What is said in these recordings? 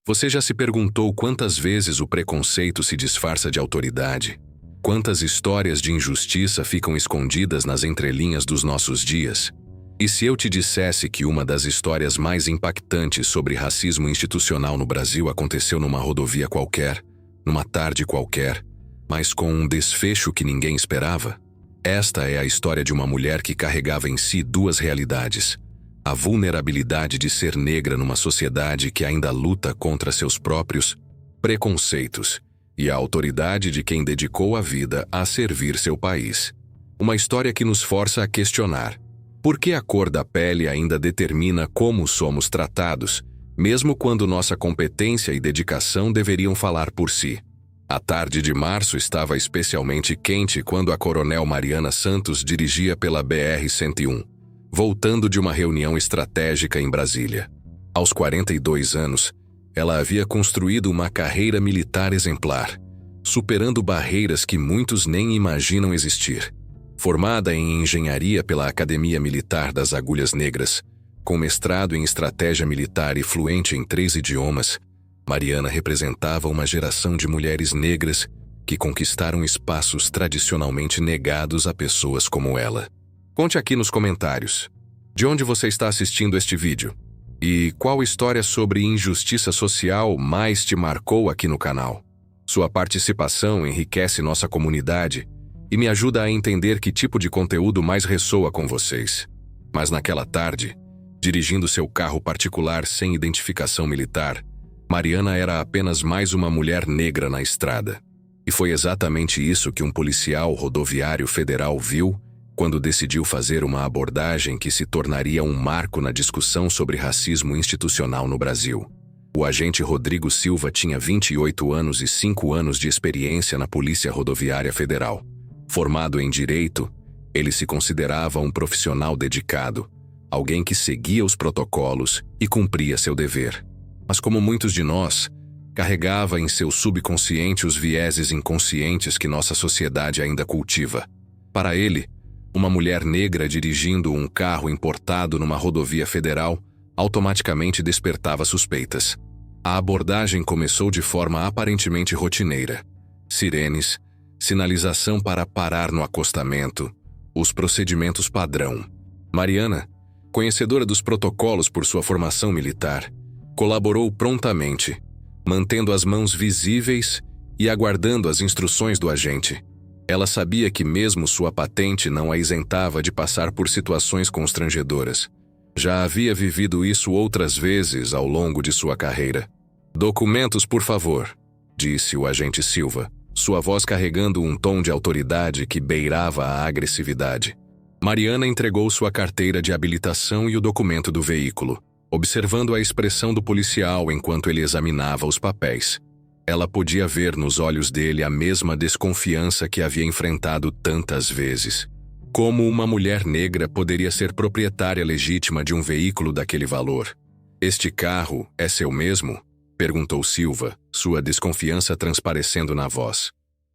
Você já se perguntou quantas vezes o preconceito se disfarça de autoridade? Quantas histórias de injustiça ficam escondidas nas entrelinhas dos nossos dias? E se eu te dissesse que uma das histórias mais impactantes sobre racismo institucional no Brasil aconteceu numa rodovia qualquer, numa tarde qualquer, mas com um desfecho que ninguém esperava? Esta é a história de uma mulher que carregava em si duas realidades: a vulnerabilidade de ser negra numa sociedade que ainda luta contra seus próprios preconceitos e a autoridade de quem dedicou a vida a servir seu país. Uma história que nos força a questionar: por que a cor da pele ainda determina como somos tratados, mesmo quando nossa competência e dedicação deveriam falar por si? A tarde de março estava especialmente quente quando a coronel Mariana Santos dirigia pela BR-101, voltando de uma reunião estratégica em Brasília. Aos 42 anos, ela havia construído uma carreira militar exemplar, superando barreiras que muitos nem imaginam existir. Formada em engenharia pela Academia Militar das Agulhas Negras, com mestrado em estratégia militar e fluente em 3 idiomas, Mariana representava uma geração de mulheres negras que conquistaram espaços tradicionalmente negados a pessoas como ela. Conte aqui nos comentários de onde você está assistindo este vídeo e qual história sobre injustiça social mais te marcou aqui no canal. Sua participação enriquece nossa comunidade e me ajuda a entender que tipo de conteúdo mais ressoa com vocês. Mas naquela tarde, dirigindo seu carro particular sem identificação militar, Mariana era apenas mais uma mulher negra na estrada. E foi exatamente isso que um policial rodoviário federal viu quando decidiu fazer uma abordagem que se tornaria um marco na discussão sobre racismo institucional no Brasil. O agente Rodrigo Silva tinha 28 anos e 5 anos de experiência na Polícia Rodoviária Federal. Formado em Direito, ele se considerava um profissional dedicado, alguém que seguia os protocolos e cumpria seu dever. Mas como muitos de nós, carregava em seu subconsciente os vieses inconscientes que nossa sociedade ainda cultiva. Para ele, uma mulher negra dirigindo um carro importado numa rodovia federal automaticamente despertava suspeitas. A abordagem começou de forma aparentemente rotineira. Sirenes, sinalização para parar no acostamento, os procedimentos padrão. Mariana, conhecedora dos protocolos por sua formação militar, colaborou prontamente, mantendo as mãos visíveis e aguardando as instruções do agente. Ela sabia que mesmo sua patente não a isentava de passar por situações constrangedoras. Já havia vivido isso outras vezes ao longo de sua carreira. "Documentos, por favor", disse o agente Silva, sua voz carregando um tom de autoridade que beirava a agressividade. Mariana entregou sua carteira de habilitação e o documento do veículo, observando a expressão do policial enquanto ele examinava os papéis. Ela podia ver nos olhos dele a mesma desconfiança que havia enfrentado tantas vezes. Como uma mulher negra poderia ser proprietária legítima de um veículo daquele valor? "Este carro é seu mesmo?", perguntou Silva, sua desconfiança transparecendo na voz.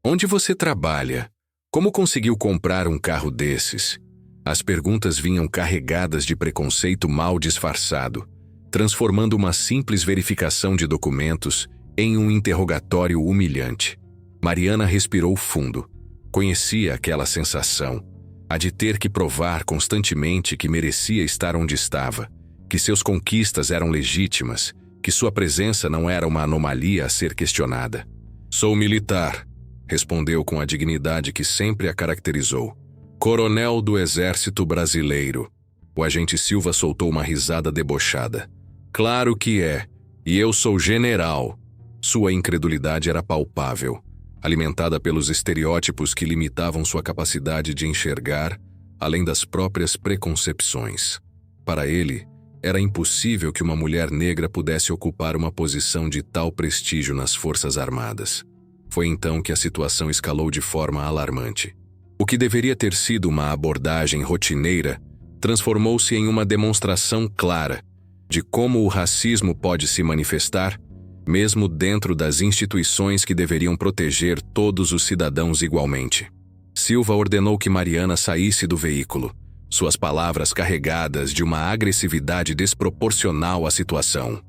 "Onde você trabalha? Como conseguiu comprar um carro desses?" As perguntas vinham carregadas de preconceito mal disfarçado, transformando uma simples verificação de documentos em um interrogatório humilhante. Mariana respirou fundo. Conhecia aquela sensação, a de ter que provar constantemente que merecia estar onde estava, que seus conquistas eram legítimas, que sua presença não era uma anomalia a ser questionada. "Sou militar", respondeu com a dignidade que sempre a caracterizou. "Coronel do Exército Brasileiro." O agente Silva soltou uma risada debochada. "Claro que é, e eu sou general." Sua incredulidade era palpável, alimentada pelos estereótipos que limitavam sua capacidade de enxergar, além das próprias preconcepções. Para ele, era impossível que uma mulher negra pudesse ocupar uma posição de tal prestígio nas Forças Armadas. Foi então que a situação escalou de forma alarmante. O que deveria ter sido uma abordagem rotineira transformou-se em uma demonstração clara de como o racismo pode se manifestar, mesmo dentro das instituições que deveriam proteger todos os cidadãos igualmente. Silva ordenou que Mariana saísse do veículo, suas palavras carregadas de uma agressividade desproporcional à situação.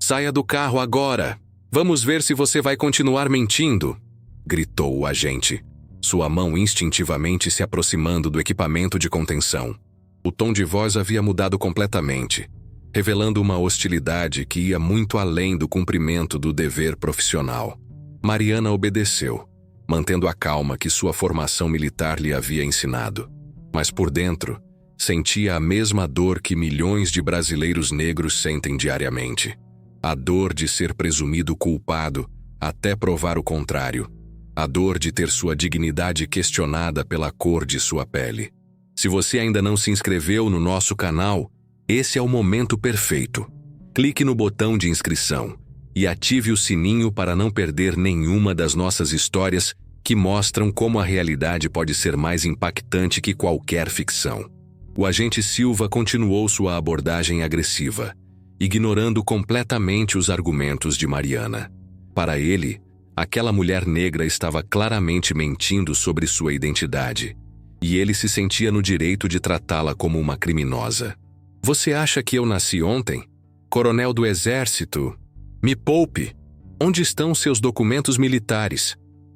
Saia do carro agora! Vamos ver se você vai continuar mentindo! Gritou o agente, sua mão instintivamente se aproximando do equipamento de contenção. O tom de voz havia mudado completamente, revelando uma hostilidade que ia muito além do cumprimento do dever profissional. Mariana obedeceu, mantendo a calma que sua formação militar lhe havia ensinado. Mas por dentro, sentia a mesma dor que milhões de brasileiros negros sentem diariamente. A dor de ser presumido culpado até provar o contrário. A dor de ter sua dignidade questionada pela cor de sua pele. Se você ainda não se inscreveu no nosso canal, esse é o momento perfeito. Clique no botão de inscrição e ative o sininho para não perder nenhuma das nossas histórias que mostram como a realidade pode ser mais impactante que qualquer ficção. O agente Silva continuou sua abordagem agressiva, ignorando completamente os argumentos de Mariana. Para ele, aquela mulher negra estava claramente mentindo sobre sua identidade, e ele se sentia no direito de tratá-la como uma criminosa. Você acha que eu nasci ontem? Coronel do Exército? Me poupe! Onde estão seus documentos militares?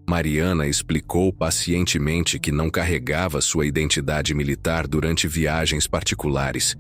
Mariana explicou pacientemente que não carregava sua identidade militar durante viagens particulares,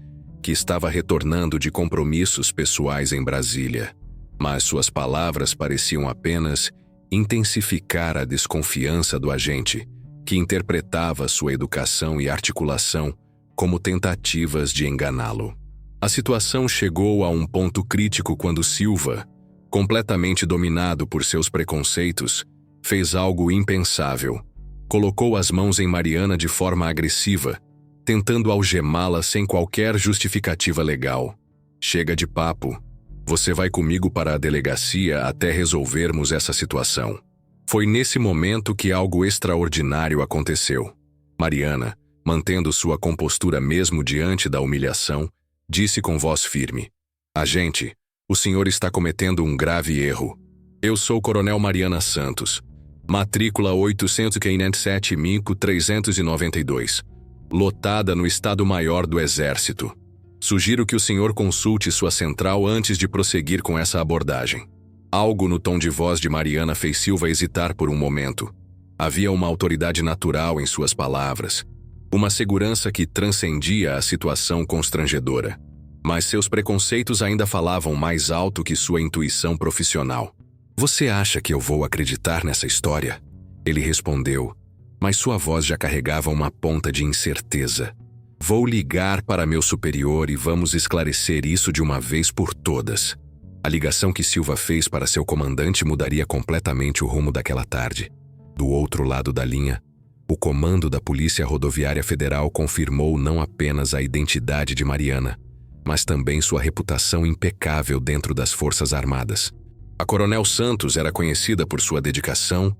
que estava retornando de compromissos pessoais em Brasília. Mas suas palavras pareciam apenas intensificar a desconfiança do agente, que interpretava sua educação e articulação como tentativas de enganá-lo. A situação chegou a um ponto crítico quando Silva, completamente dominado por seus preconceitos, fez algo impensável. Colocou as mãos em Mariana de forma agressiva, tentando algemá-la sem qualquer justificativa legal. Chega de papo. Você vai comigo para a delegacia até resolvermos essa situação. Foi nesse momento que algo extraordinário aconteceu. Mariana, mantendo sua compostura mesmo diante da humilhação, disse com voz firme: Agente, o senhor está cometendo um grave erro. Eu sou Coronel Mariana Santos, matrícula 857.392, lotada no Estado-Maior do Exército. Sugiro que o senhor consulte sua central antes de prosseguir com essa abordagem. Algo no tom de voz de Mariana fez Silva hesitar por um momento. Havia uma autoridade natural em suas palavras, uma segurança que transcendia a situação constrangedora. Mas seus preconceitos ainda falavam mais alto que sua intuição profissional. Você acha que eu vou acreditar nessa história? Ele respondeu, mas sua voz já carregava uma ponta de incerteza. Vou ligar para meu superior e vamos esclarecer isso de uma vez por todas. A ligação que Silva fez para seu comandante mudaria completamente o rumo daquela tarde. Do outro lado da linha, o comando da Polícia Rodoviária Federal confirmou não apenas a identidade de Mariana, mas também sua reputação impecável dentro das Forças Armadas. A Coronel Santos era conhecida por sua dedicação,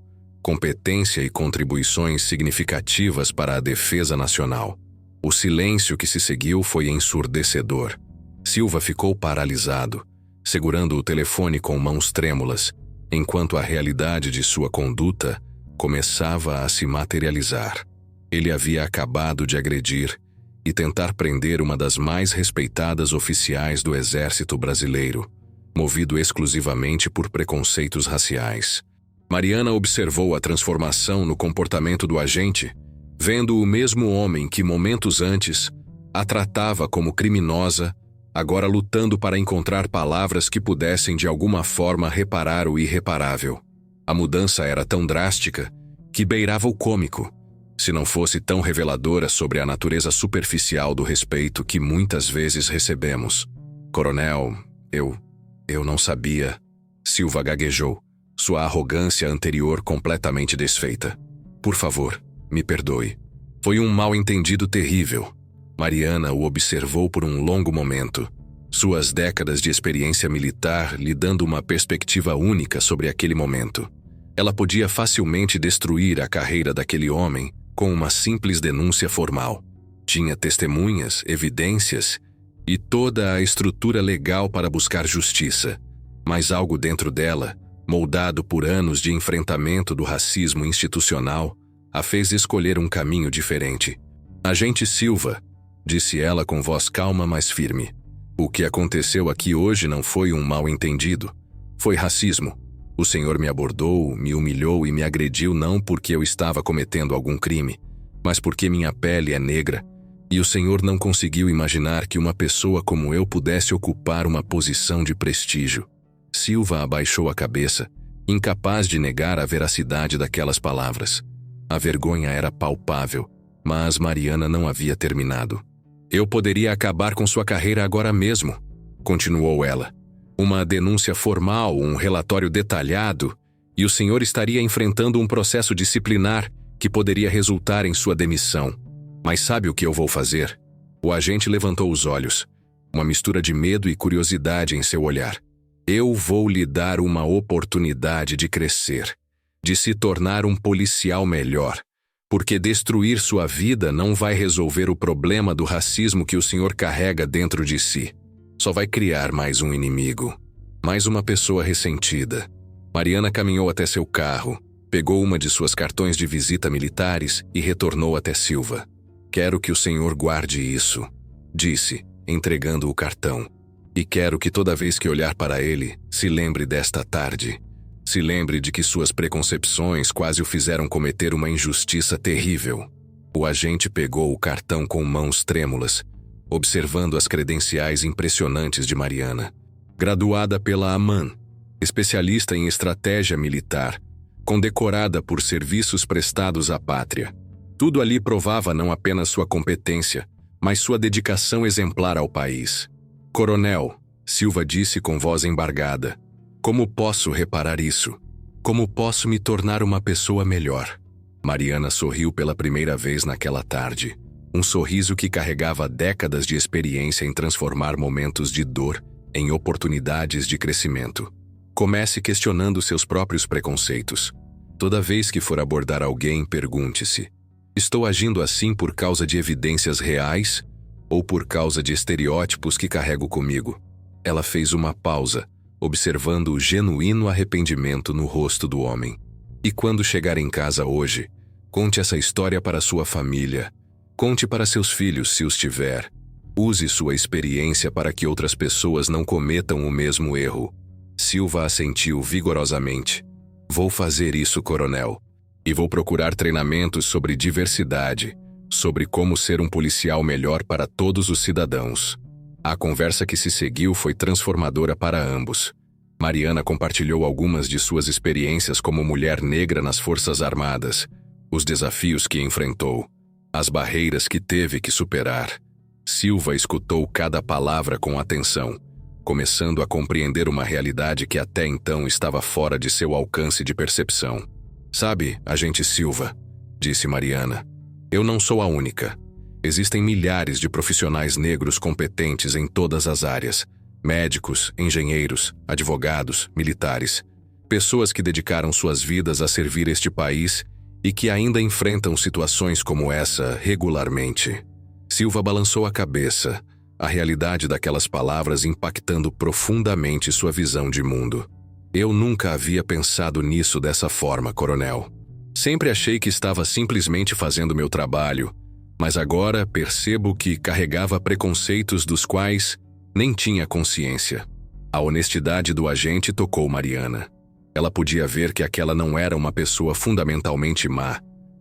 competência e contribuições significativas para a defesa nacional. O silêncio que se seguiu foi ensurdecedor. Silva ficou paralisado, segurando o telefone com mãos trêmulas, enquanto a realidade de sua conduta começava a se materializar. Ele havia acabado de agredir e tentar prender uma das mais respeitadas oficiais do Exército Brasileiro, movido exclusivamente por preconceitos raciais. Mariana observou a transformação no comportamento do agente, vendo o mesmo homem que momentos antes a tratava como criminosa, agora lutando para encontrar palavras que pudessem de alguma forma reparar o irreparável. A mudança era tão drástica que beirava o cômico, se não fosse tão reveladora sobre a natureza superficial do respeito que muitas vezes recebemos. Coronel, eu não sabia. Silva gaguejou, sua arrogância anterior completamente desfeita. Por favor, me perdoe. Foi um mal-entendido terrível. Mariana o observou por um longo momento, suas décadas de experiência militar lhe dando uma perspectiva única sobre aquele momento. Ela podia facilmente destruir a carreira daquele homem com uma simples denúncia formal. Tinha testemunhas, evidências e toda a estrutura legal para buscar justiça. Mas algo dentro dela, moldado por anos de enfrentamento do racismo institucional, a fez escolher um caminho diferente. Agente Silva, disse ela com voz calma, mas firme. O que aconteceu aqui hoje não foi um mal-entendido. Foi racismo. O senhor me abordou, me humilhou e me agrediu não porque eu estava cometendo algum crime, mas porque minha pele é negra, e o senhor não conseguiu imaginar que uma pessoa como eu pudesse ocupar uma posição de prestígio. Silva abaixou a cabeça, incapaz de negar a veracidade daquelas palavras. A vergonha era palpável, mas Mariana não havia terminado. Eu poderia acabar com sua carreira agora mesmo, continuou ela. Uma denúncia formal, um relatório detalhado, e o senhor estaria enfrentando um processo disciplinar que poderia resultar em sua demissão. Mas sabe o que eu vou fazer? O agente levantou os olhos, uma mistura de medo e curiosidade em seu olhar. Eu vou lhe dar uma oportunidade de crescer, de se tornar um policial melhor, porque destruir sua vida não vai resolver o problema do racismo que o senhor carrega dentro de si. Só vai criar mais um inimigo, mais uma pessoa ressentida. Mariana caminhou até seu carro, pegou uma de suas cartões de visita militares e retornou até Silva. Quero que o senhor guarde isso, disse, entregando o cartão. E quero que toda vez que olhar para ele, se lembre desta tarde. Se lembre de que suas preconcepções quase o fizeram cometer uma injustiça terrível. O agente pegou o cartão com mãos trêmulas, observando as credenciais impressionantes de Mariana. Graduada pela AMAN, especialista em estratégia militar, condecorada por serviços prestados à pátria. Tudo ali provava não apenas sua competência, mas sua dedicação exemplar ao país. Coronel, Silva disse com voz embargada, como posso reparar isso? Como posso me tornar uma pessoa melhor? Mariana sorriu pela primeira vez naquela tarde. Um sorriso que carregava décadas de experiência em transformar momentos de dor em oportunidades de crescimento. Comece questionando seus próprios preconceitos. Toda vez que for abordar alguém, pergunte-se: estou agindo assim por causa de evidências reais ou por causa de estereótipos que carrego comigo? Ela fez uma pausa, observando o genuíno arrependimento no rosto do homem. E quando chegar em casa hoje, conte essa história para sua família. Conte para seus filhos, se os tiver. Use sua experiência para que outras pessoas não cometam o mesmo erro. Silva assentiu vigorosamente. Vou fazer isso, coronel. E vou procurar treinamentos sobre diversidade, sobre como ser um policial melhor para todos os cidadãos. A conversa que se seguiu foi transformadora para ambos. Mariana compartilhou algumas de suas experiências como mulher negra nas Forças Armadas, os desafios que enfrentou, as barreiras que teve que superar. Silva escutou cada palavra com atenção, começando a compreender uma realidade que até então estava fora de seu alcance de percepção. Sabe, agente Silva, disse Mariana, eu não sou a única. Existem milhares de profissionais negros competentes em todas as áreas. Médicos, engenheiros, advogados, militares. Pessoas que dedicaram suas vidas a servir este país e que ainda enfrentam situações como essa regularmente. Silva balançou a cabeça, a realidade daquelas palavras impactando profundamente sua visão de mundo. Eu nunca havia pensado nisso dessa forma, coronel. Sempre achei que estava simplesmente fazendo meu trabalho, mas agora percebo que carregava preconceitos dos quais nem tinha consciência. A honestidade do agente tocou Mariana. Ela podia ver que aquela não era uma pessoa fundamentalmente má,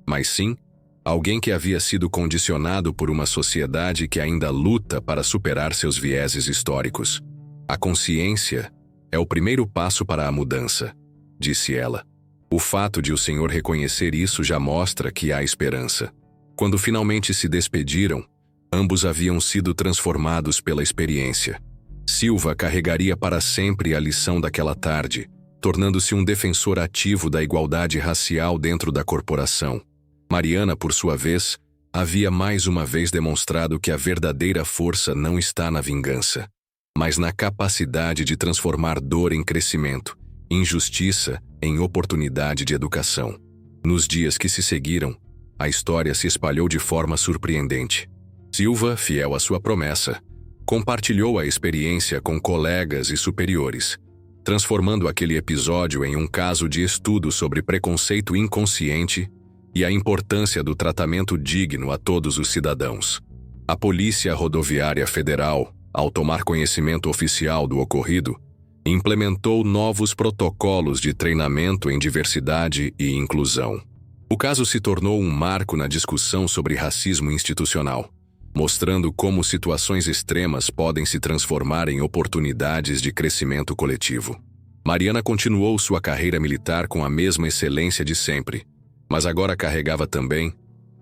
mas sim alguém que havia sido condicionado por uma sociedade que ainda luta para superar seus vieses históricos. A consciência é o primeiro passo para a mudança, disse ela. O fato de o senhor reconhecer isso já mostra que há esperança. Quando finalmente se despediram, ambos haviam sido transformados pela experiência. Silva carregaria para sempre a lição daquela tarde, tornando-se um defensor ativo da igualdade racial dentro da corporação. Mariana, por sua vez, havia mais uma vez demonstrado que a verdadeira força não está na vingança, mas na capacidade de transformar dor em crescimento, injustiça em oportunidade de educação. Nos dias que se seguiram, a história se espalhou de forma surpreendente. Silva, fiel à sua promessa, compartilhou a experiência com colegas e superiores, transformando aquele episódio em um caso de estudo sobre preconceito inconsciente e a importância do tratamento digno a todos os cidadãos. A Polícia Rodoviária Federal, ao tomar conhecimento oficial do ocorrido, implementou novos protocolos de treinamento em diversidade e inclusão. O caso se tornou um marco na discussão sobre racismo institucional, mostrando como situações extremas podem se transformar em oportunidades de crescimento coletivo. Mariana continuou sua carreira militar com a mesma excelência de sempre, mas agora carregava também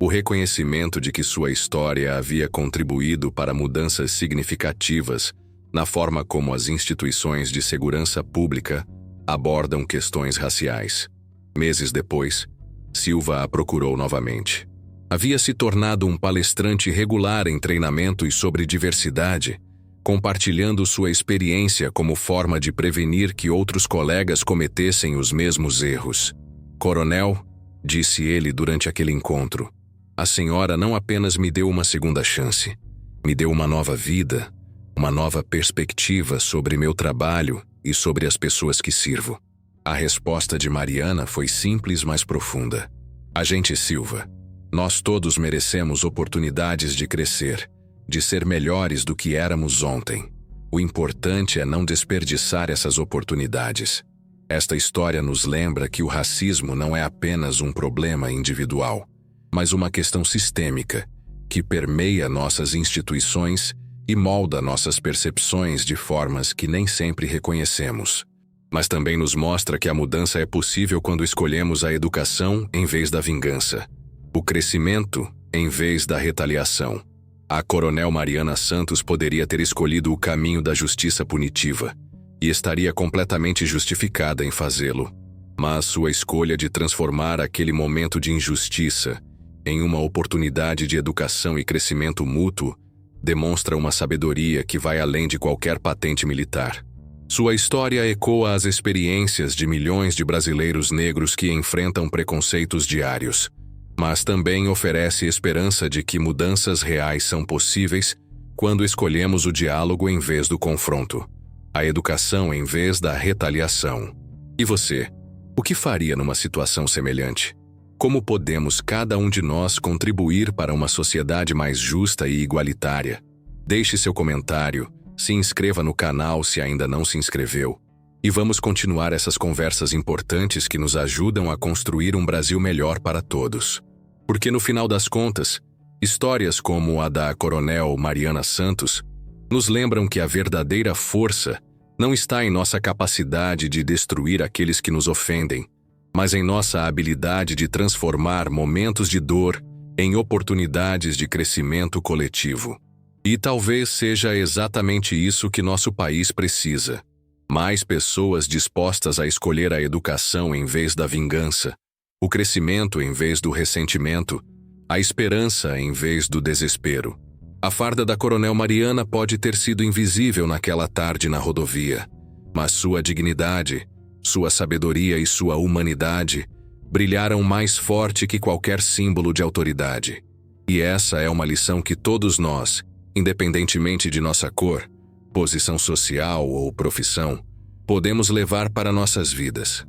o reconhecimento de que sua história havia contribuído para mudanças significativas na forma como as instituições de segurança pública abordam questões raciais. Meses depois, Silva a procurou novamente. Havia se tornado um palestrante regular em treinamentos sobre diversidade, compartilhando sua experiência como forma de prevenir que outros colegas cometessem os mesmos erros. "Coronel", disse ele durante aquele encontro, "a senhora não apenas me deu uma segunda chance, me deu uma nova vida, uma nova perspectiva sobre meu trabalho e sobre as pessoas que sirvo." A resposta de Mariana foi simples, mas profunda. "Agente Silva, nós todos merecemos oportunidades de crescer, de ser melhores do que éramos ontem. O importante é não desperdiçar essas oportunidades. Esta história nos lembra que o racismo não é apenas um problema individual, mas uma questão sistêmica, que permeia nossas instituições e molda nossas percepções de formas que nem sempre reconhecemos. Mas também nos mostra que a mudança é possível quando escolhemos a educação em vez da vingança, o crescimento em vez da retaliação." A Coronel Mariana Santos poderia ter escolhido o caminho da justiça punitiva, e estaria completamente justificada em fazê-lo. Mas sua escolha de transformar aquele momento de injustiça em uma oportunidade de educação e crescimento mútuo demonstra uma sabedoria que vai além de qualquer patente militar. Sua história ecoa as experiências de milhões de brasileiros negros que enfrentam preconceitos diários, mas também oferece esperança de que mudanças reais são possíveis quando escolhemos o diálogo em vez do confronto, a educação em vez da retaliação. E você? O que faria numa situação semelhante? Como podemos cada um de nós contribuir para uma sociedade mais justa e igualitária? Deixe seu comentário, se inscreva no canal se ainda não se inscreveu, e vamos continuar essas conversas importantes que nos ajudam a construir um Brasil melhor para todos. Porque no final das contas, histórias como a da Coronel Mariana Santos nos lembram que a verdadeira força não está em nossa capacidade de destruir aqueles que nos ofendem, mas em nossa habilidade de transformar momentos de dor em oportunidades de crescimento coletivo. E talvez seja exatamente isso que nosso país precisa. Mais pessoas dispostas a escolher a educação em vez da vingança, o crescimento em vez do ressentimento, a esperança em vez do desespero. A farda da Coronel Mariana pode ter sido invisível naquela tarde na rodovia, mas sua dignidade, sua sabedoria e sua humanidade brilharam mais forte que qualquer símbolo de autoridade. E essa é uma lição que todos nós, independentemente de nossa cor, posição social ou profissão, podemos levar para nossas vidas.